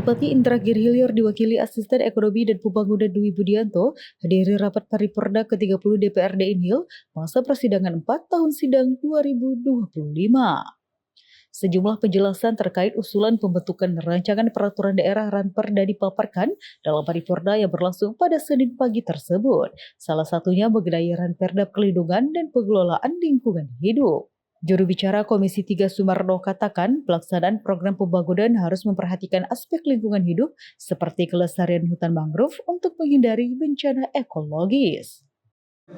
Bupati Indragiri Hilir diwakili Asisten Ekonomi dan Pembangunan Dwi Budianto hadiri rapat paripurna ke-30 DPRD Inhil masa persidangan 4 tahun sidang 2025. Sejumlah penjelasan terkait usulan pembentukan rancangan peraturan daerah Ranperda dipaparkan dalam paripurna yang berlangsung pada Senin pagi tersebut. Salah satunya mengenai Ranperda Perlindungan dan Pengelolaan Lingkungan Hidup. Juru bicara Komisi 3 Sumarno katakan pelaksanaan program pembangunan harus memperhatikan aspek lingkungan hidup seperti kelestarian hutan mangrove untuk menghindari bencana ekologis.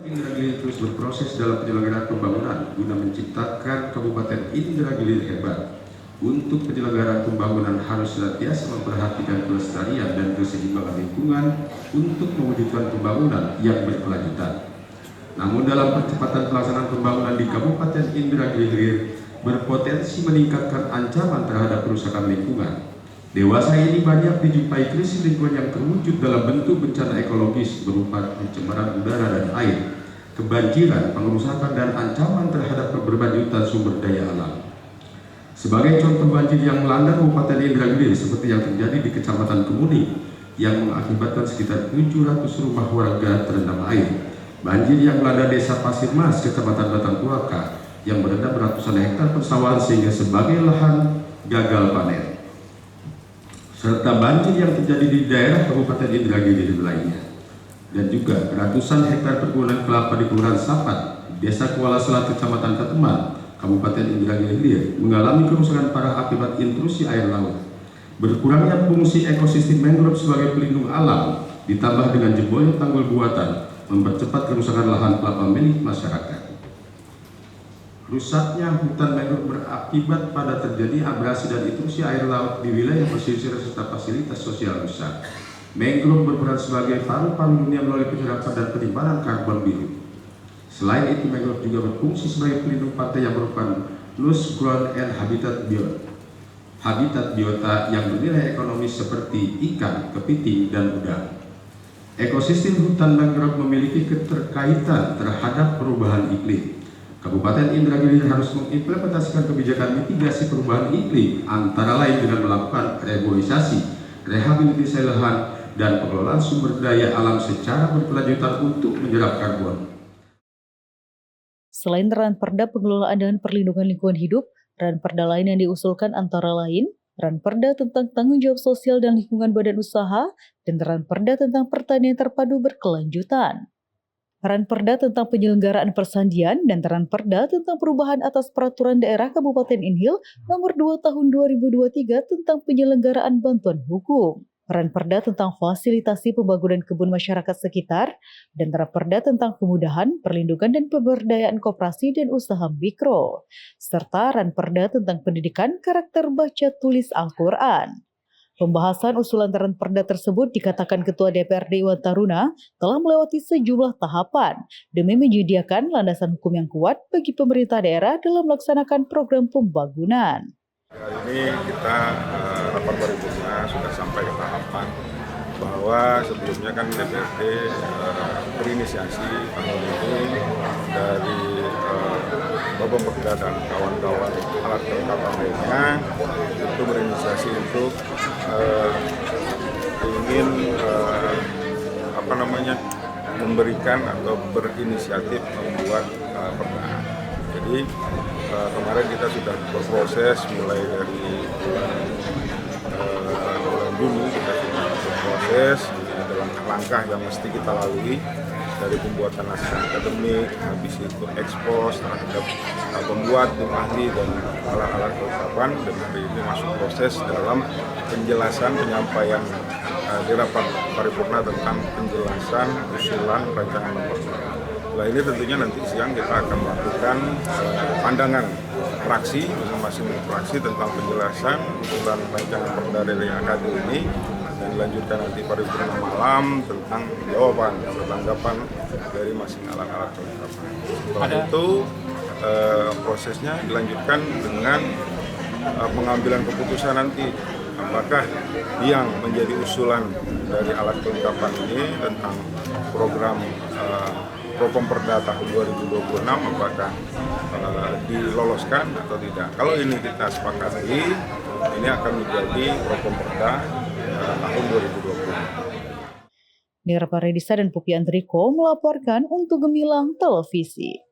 Indragiri terus berproses dalam penyelenggaraan pembangunan guna menciptakan Kabupaten Indragiri hebat. Untuk penyelenggaraan pembangunan harus senantiasa memperhatikan kelestarian dan keseimbangan lingkungan untuk mewujudkan pembangunan yang berkelanjutan. Namun dalam percepatan pelaksanaan pembangunan di Kabupaten Indragiri Hilir berpotensi meningkatkan ancaman terhadap kerusakan lingkungan. Dewasa ini banyak dijumpai krisis lingkungan yang terwujud dalam bentuk bencana ekologis berupa pencemaran udara dan air, kebanjiran, pengerusakan dan ancaman terhadap keberlanjutan sumber daya alam. Sebagai contoh banjir yang melanda Kabupaten Indragiri seperti yang terjadi di Kecamatan Kemuning yang mengakibatkan sekitar 700 rumah warga terendam air. Banjir yang melanda Desa Pasir Mas, Kecamatan Batang Tuaka, yang merendam ratusan hektar persawahan sehingga sebagai lahan gagal panen. Serta banjir yang terjadi di daerah Kabupaten Indragiri lainnya. Dan juga ratusan hektar perkebunan kelapa di Kelurahan Sapat, Desa Kuala Selat, Kecamatan Keteman, Kabupaten Indragiri Hilir mengalami kerusakan parah akibat intrusi air laut. Berkurangnya fungsi ekosistem mangrove sebagai pelindung alam, ditambah dengan jebolnya tanggul buatan, mempercepat kerusakan lahan kelapa milik masyarakat. Rusaknya hutan mangrove berakibat pada terjadi abrasi dan intrusi air laut di wilayah pesisir serta fasilitas sosial rusak. Mangrove berperan sebagai paru-paru dunia melalui penyerapan dan penyimpanan karbon biru. Selain itu, mangrove juga berfungsi sebagai pelindung pantai yang merupakan loose ground and habitat biota yang bernilai ekonomis seperti ikan, kepiting, dan udang. Ekosistem hutan mangrove memiliki keterkaitan terhadap perubahan iklim. Kabupaten Indragiri harus mengimplementasikan kebijakan mitigasi perubahan iklim antara lain dengan melakukan reboisasi, rehabilitasi lahan, dan pengelolaan sumber daya alam secara berkelanjutan untuk menyerap karbon. Selain Ranperda Pengelolaan dan Perlindungan Lingkungan Hidup, Ranperda lain yang diusulkan antara lain Ranperda tentang Tanggung Jawab Sosial dan Lingkungan Badan Usaha, dan Ranperda tentang Pertanian Terpadu Berkelanjutan. Ranperda tentang Penyelenggaraan Persandian dan Ranperda tentang Perubahan atas Peraturan Daerah Kabupaten Inhil Nomor 2 Tahun 2023 tentang Penyelenggaraan Bantuan Hukum. Ranperda tentang Fasilitasi Pembangunan Kebun Masyarakat Sekitar, dan Ranperda tentang Kemudahan, Perlindungan dan Pemberdayaan Koperasi dan Usaha Mikro, serta Ranperda tentang Pendidikan Karakter Baca Tulis Al-Quran. Pembahasan usulan Ranperda tersebut dikatakan Ketua DPRD Iwan Taruna telah melewati sejumlah tahapan demi menyediakan landasan hukum yang kuat bagi pemerintah daerah dalam melaksanakan program pembangunan. Hari ini kita rapat paripurna sudah sampai ke tahapan bahwa sebelumnya kan DPRD berinisiasi tahun ini dari Bapemda dan kawan-kawan alat kelengkapan lainnya itu berinisiasi untuk ingin memberikan atau berinisiatif membuat perda. Jadi kemarin kita sudah berproses mulai dari bulan Juni kita sudah berproses dalam langkah yang mesti kita lalui dari pembuatan naskah akademik, habis itu ekspos terhadap pembuat, tim ahli dan alat-alat kelengkapan, dan hari ini masuk proses dalam penjelasan penyampaian di rapat paripurna tentang penjelasan usulan rancangan nomor 2. Setelah ini tentunya nanti siang kita akan melakukan pandangan fraksi, masing-masing fraksi tentang penjelasan usulan rancangan perda dari AKD ini, dan dilanjutkan nanti paripurna malam tentang jawaban atau tanggapan dari masing alat-alat kelengkapan. Setelah itu prosesnya dilanjutkan dengan pengambilan keputusan nanti apakah yang menjadi usulan dari alat kelengkapan ini tentang program Propemperda tahun 2026 apakah diloloskan atau tidak. Kalau ini kita sepakati, ini akan menjadi Propemperda pada tahun 2020. Nira Paredisa dan Pupi Andriko melaporkan untuk Gemilang Televisi.